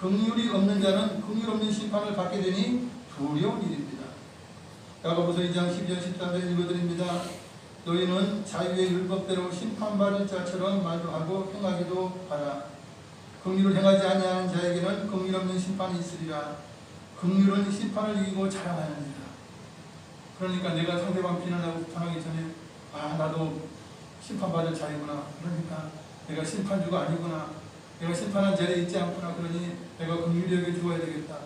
긍휼이 없는 자는 긍휼 없는 심판을 받게 되니 두려운 일입니다. 야고보서 2장 12절 13절 읽어드립니다. 너희는 자유의 율법대로 심판받을 자처럼 말도 하고 행하기도 하라. 긍휼을 행하지 아니하는 자에게는 긍휼 없는 심판이 있으리라. 긍휼은 심판을 이기고 자랑하느니라. 그러니까 내가 상대방 비난하고 비판하기 전에 나도 심판받을 자이구나. 그러니까 내가 심판주가 아니구나. 내가 심판한 자리에 있지 않구나. 그러니 내가 긍휼히 여겨 주어야 되겠다.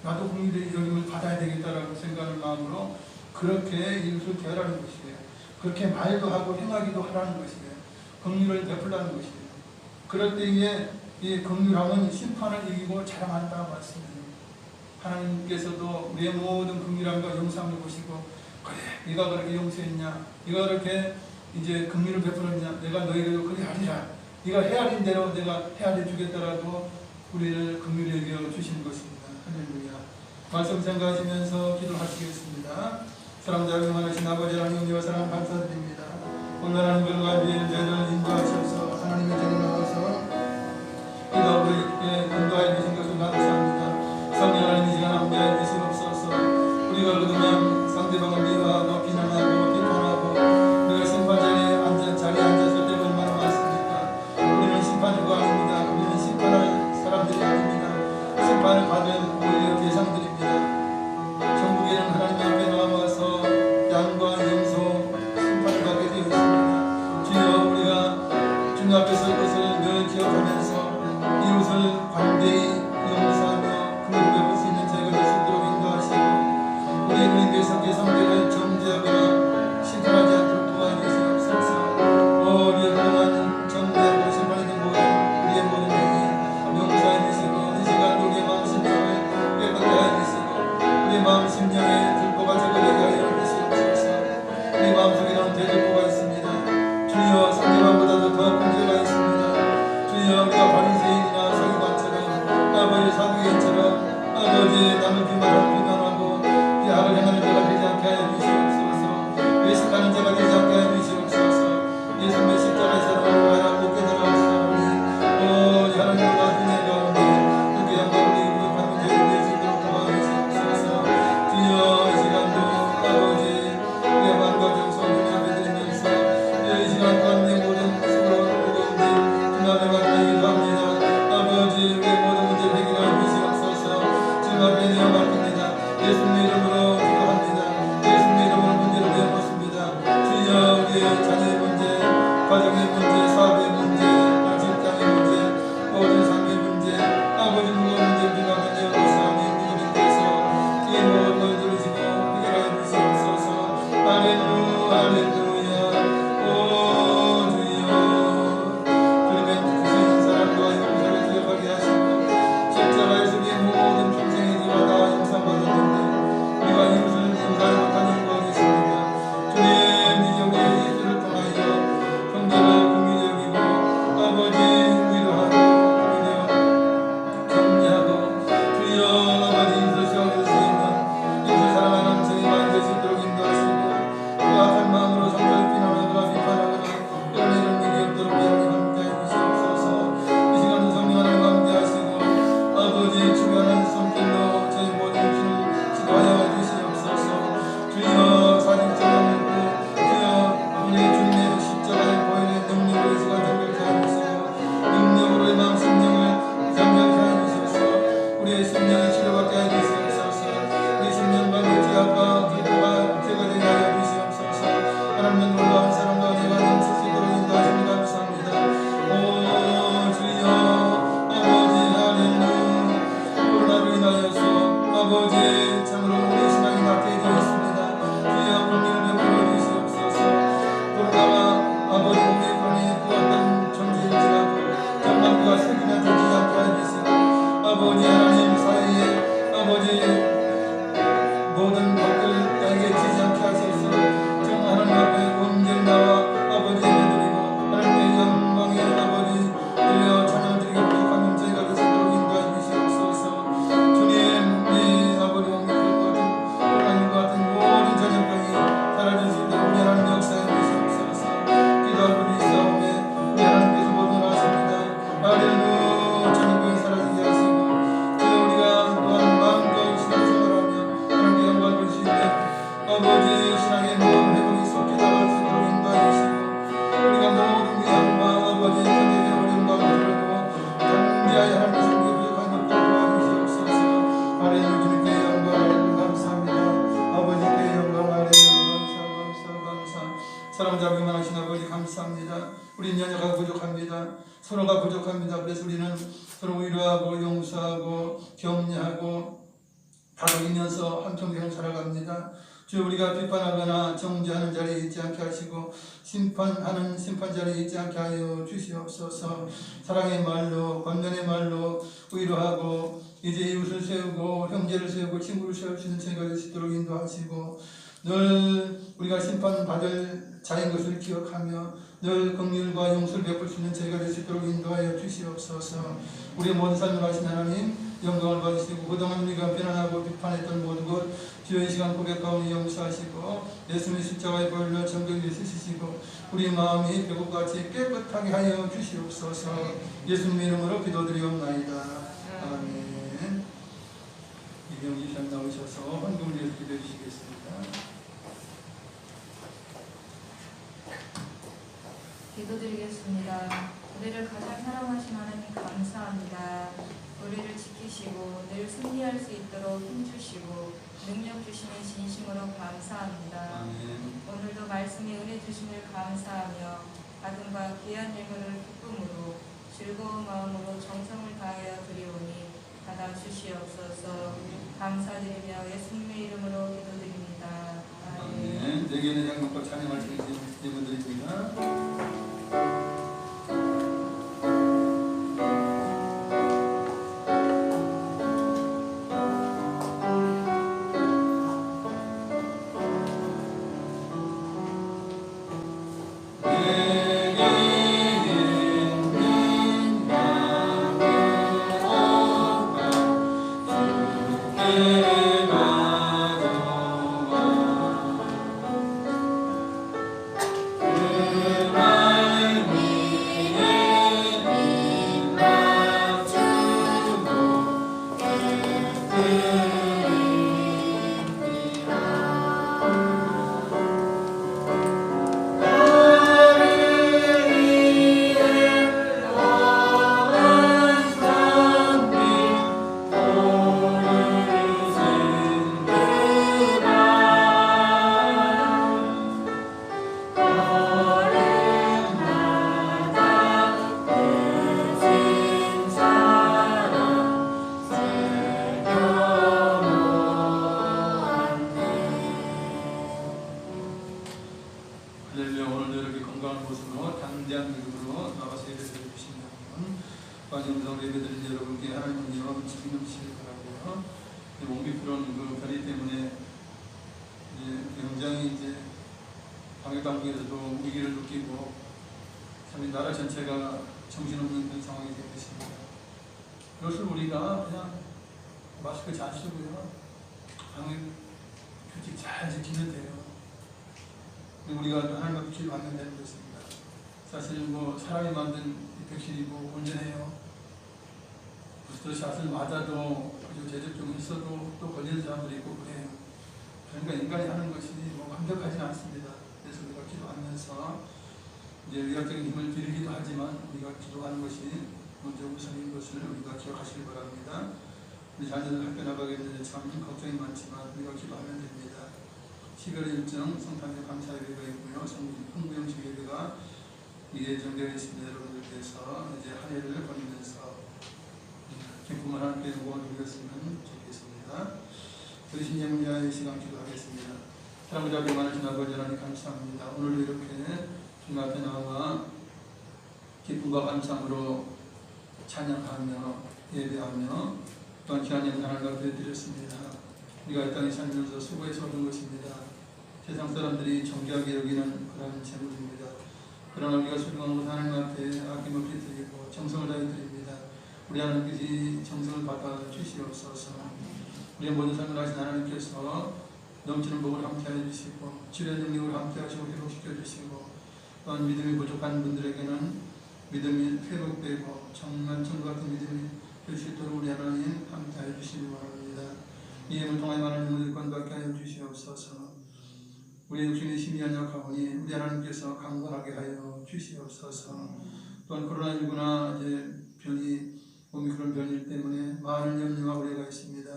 나도 긍휼히 여김을 받아야 되겠다라고 생각하는 마음으로 그렇게 이웃을 대하라는 것이에요. 그렇게 말도 하고 행하기도 하라는 것이에요. 긍휼을 베풀라는 것이에요. 그럴 때에 이 긍휼함은 심판을 이기고 자랑한다 말씀이에요. 하나님께서도 내 모든 긍휼함과 용서함을 보시고 그래, 네가 그렇게 용서했냐, 네가 그렇게 이제 긍휼을 베풀었냐, 내가 너희에게도 그리 하리라. 네가 헤아린 대로 내가 헤아려 주겠다라고 우리를 긍휼히 여겨 주시는 것입니다. 할렐루야. 말씀 생각하시면서 기도하시겠습니다. 사랑자 영원하신 아버지 하나님 은혜와 사랑 감사드립니다. 오늘 하나님 결과 위에 저희를 인도하셔서 하나님의 전에 나와서 기도하고 인도하여 주신 것을 감사합니다. 성령 하나님 이 시간 함께하여 주시옵소서. 우리가 그동안 상대방을 미워하고 비난하고 비판하고 우리가 심판 자리에 앉았을 때 얼마나 많습니까? 우리는 심판주가 아닙니다. 우리는 심판할 사람들이 아닙니다. 심판을 받은 오히려 대상들입니다. 천국에는 하나님 앞에 나와서 양과 염소 심판을 받게 되어 있습니다. 주여, 우리가 주님 앞에 설 것을 늘 기억하면서 이웃을 관대히 용서하며 긍휼히 베풀 수 있는 저희가 될 수 있도록 인도하시고 우리 주님께서 개성들을 정죄하거나 심판하지 않도록 도와주시옵소서. 우리의 그동안 정죄하고 심판했던 모든 우리의 모든 행위 용서해 주시고 이 시간 우리의 마음 심령을 예수님의 이름으로 기도합니다. 예수님의 이름으로 문제를 내놓습니다. 주여 우리의 자녀의 문제, 가정의 문제, 사업의 문제, 직장의 문제, 모든 삶의 문제, 아버지 무거운 문제 우리가 가져 사람이 믿음께서 이 모든 걸 누리시고 해결하여 주시옵소서. 할렐루야 할렐루야. 오 주여 주님의 주신 사랑과 용서를 기억하게 하시고 십자가에서 우리의 모든 평생의 죄와 다 용서받았는데 우리가 이웃을 용서하지 못하는 이유가 있습니다. 주님 이제 우리의 예수를 통하여 형제를 긍휼히 여기고 아버지 위로하고 오히려 격려하고 주여 아버지 이웃을 시험할 수 있는 이웃을 사랑하는 저희 마음 될 수 있도록 인도하시고 악한 마음으로 성도를 비난하거나 비판하거나 이런 일이 없도록 하나님 함께해 주시옵소서. 이 시간도 성령 하나님 함께하시고 아버지 주변한 손길로 저희 모든 길을 지도하여 주시옵소서. 주여 사직자가 있고 주여 우리 주님의 십자가의 보혈의 능력으로 이 시간 정결케 하시고 능력으로 이 마음 심령을 정결케 하시옵소서. 우리의 심령을 치료받게 하시옵소서. 우리 심령과 내 죄악과 기도가 제거되게 하여 주시옵소서. 하나님의 놀라운 사랑과 은혜가 넘칠 수 있도록 인도하시니 감사합니다. 오 주여 아버지 하나님 코로나로 인하여서 아버지 참으로 우리 신앙이 낙태되어 있습니다. 주여 불길을 베풀어 주시옵소서. 코로나가 아버지 오미크론이 또 어떤 존재일지라도 전망과 세균에 들지 않게 해주시고 아버지 하나님 사이에 아버지 모든 것들에게 지지 않게 하소서. 정말 하나님 앞에 온전히 나와 아버지 예배드리고 하나님의 영광에 아버지 들려 찬양 드리고 부족한 저희가 될 수 있도록 인도해 주시옵소서. 주님 이 아버지 오미크론 같은 코로나19 같은 모든 전염병이 사라질 수 있도록 우리 하나님 역사해 주시옵소서. 기도하고 우리 싸움에 우리 하나님께서 모든 걸 하십니다. 할렐루야. 전염병이 사라지게 하시고 주여 우리가 또한 마음껏 신앙 생활하며 하나님께 영광을 돌리시되 아버지 신앙의 모든 회복이 속히 나갈 수 있도록 인도해 주시고 우리가 모든 위험과 아버지 현재의 어려움과 들고 담대하여 하나님의 성경에 부족한 것들 도와주시옵소서. 할렐루야. 주님께 영광 할렐루야 감사합니다. 아버지께 영광 할렐루야 감사. 사랑 잡기만 하신 아버지 감사합니다. 우리는 연약하고 부족합니다. 서로가 부족합니다. 그래서 우리는 서로 위로하고 용서하고 격려하고 다독이면서 한평생을 살아갑니다. 주 우리가 비판하거나 정죄하는 자리에 있지 않게 하시고 심판하는 심판 자리에 있지 않게 하여 주시옵소서. 사랑의 말로 권면의 말로 위로하고 이제 이웃을 세우고 형제를 세우고 친구를 세울 수 있는 저희가 될 수 있도록 인도하시고 늘 우리가 심판받을 자인 것을 기억하며 늘 긍휼과 용서를 베풀 수 있는 저희가 될 수 있도록 인도하여 주시옵소서. 우리의 모든 삶을 하신 하나님 영광을 받으시고 그동안 우리가 비난하고 비판했던 모든 것 주여 이 시간 고백하오니 용서하시고 예수님의 십자가의 보혈로 정결히 씻으시고 우리 마음이 배고같이 깨끗하게 하여 주시옵소서. 예수님의 이름으로 기도드리옵나이다. 아멘. 이병지 편 나오셔서 헌금을 위해서 기도해 주시겠습니다. 기도드리겠습니다. 우리를 가장 사랑하신 하나님 감사합니다. 우리를 지키시고 늘 승리할 수 있도록 힘주시고 능력 주시니 진심으로 감사합니다. 아멘. 오늘도 말씀에 은혜 주심을 감사하며 받은 바 귀한 예물을 기쁨으로 즐거운 마음으로 정성을 다하여 드리오니 받아 주시옵소서. 감사드리며 예수님의 이름으로 기도드립니다. 아멘. 아멘. 내게는 양육과 찬양할 수 있는 예물들입니다. 음식이 넘치더라고요. 오미크론 그 변이 때문에 굉장히 방역당국에서도 위기를 느끼고 참 나라 전체가 정신없는 그런 상황이 되고 있습니다. 그것을 우리가 그냥 마스크 잘 쓰고요, 방역 규칙 잘 지키면 돼요. 우리가 하나님 앞에 기도하면 되는 것입니다. 사실 사람이 만든 백신이 온전해요. 부스터샷을 맞아도 제접종이 있어도 또 걸리는 사람들이 있고 그래요. 그러니까 인간이 하는 것이 완벽하지는 않습니다. 그래서 우리가 기도하면서 의학적인 힘을 빌리기도 하지만 우리가 기도하는 것이 먼저 우선인 것을 우리가 기억하시기 바랍니다. 우리 자녀들 학교 나가게 되는데 참 걱정이 많지만 우리가 기도하면 됩니다. 12월 일정 성탄절 감사 예배가 있고요. 성부영식 예배가 예정되어 있습니다. 여러분들께서 한 해를 보내면서 기쁨을 함께 누렸으면 좋겠습니다. 우리 신령자의 시간 기도하겠습니다. 사랑을 잡게 많으신 아버지 하나님 감사합니다. 오늘도 이렇게 주님 앞에 나와 기쁨과 감사함으로 찬양하며 예배하며 또한 귀한 예물 하나님 앞에 드렸습니다. 우리가 이 땅에 살면서 수고해서 얻은 것입니다. 세상 사람들이 정귀하게 여기는 그런 재물입니다. 그러나 우리가 소중한 것 하나님 앞에 아낌없이 드리고 정성을 다해 드립니다. 우리 하나님께서 정성을 받아 주시옵소서. 우리의 모든 삶을 하신 하나님께서 넘치는 복을 함께해 주시고 치료의 능력을 함께하시고 회복시켜 주시고 또한 믿음이 부족한 분들에게는 믿음이 회복되고 정말 천국 같은 믿음이 될 수 있도록 우리 하나님 함께해 주시기 바랍니다. 이 힘을 통하여 하나님을 건강케 하여 주시옵소서. 우리 육신의 힘이 연약하오니 우리 하나님께서 강건하게 하여 주시옵소서. 또한 코로나19나 오미크론 변이 때문에 많은 염려와 우려가 있습니다.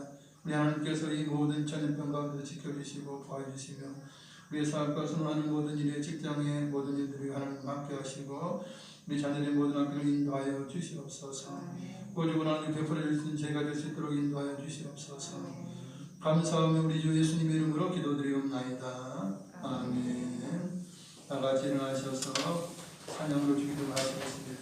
우리 하나님께서 이 모든 전염병 가운데 지켜주시고 구하여주시며 우리의 사업과 선호하는 모든 일에 직장의 모든 일들이 하나님 함께 하시고 우리 자녀의 모든 학교를 인도하여 주시옵소서. 오죽은 하나님 베풀어 주신 죄가 될 수 있도록 인도하여 주시옵소서. 감사하며 우리 주 예수님의 이름으로 기도드리옵나이다. 아멘. 다같이 일어나셔서 찬양으로 주기도록 하시겠습니다.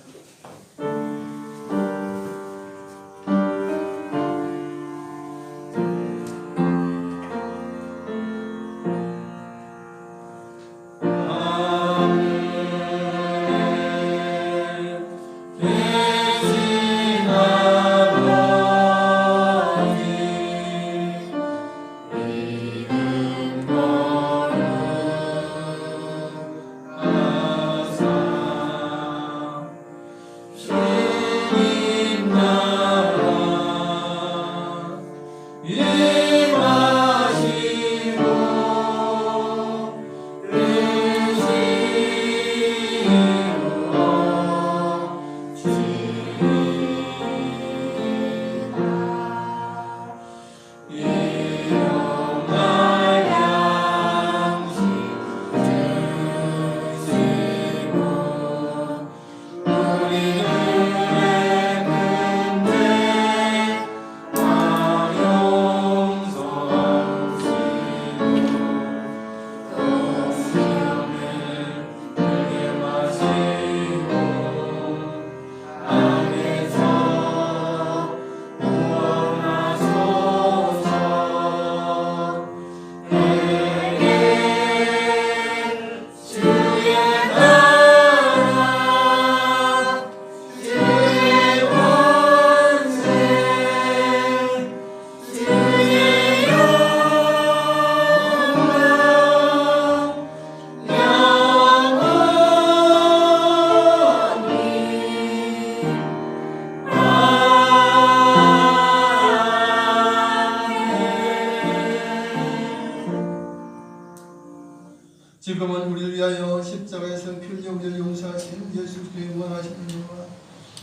지금은 우리를 위하여 십자가에서 피 흘려 우리를 용서하신 예수 그리스도의 무한하신 은혜와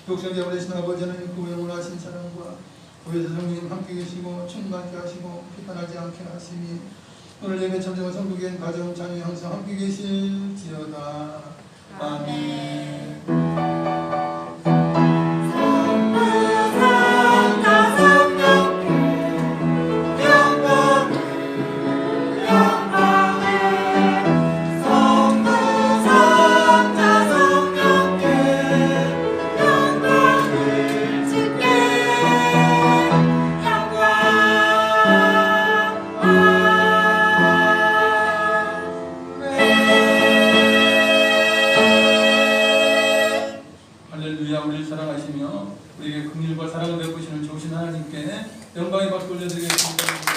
독생자 되신 아버지 하나님 그 영원하신 사랑과 교회에서 성령님 함께 계시고 충만케 하시고 비판하지 않게 하시니 오늘 예배 참석한 성도교인 가정 자녀 항상 함께 계실지어다. 아멘. 주께 하나님께 영광의 박수 올려드리겠습니다.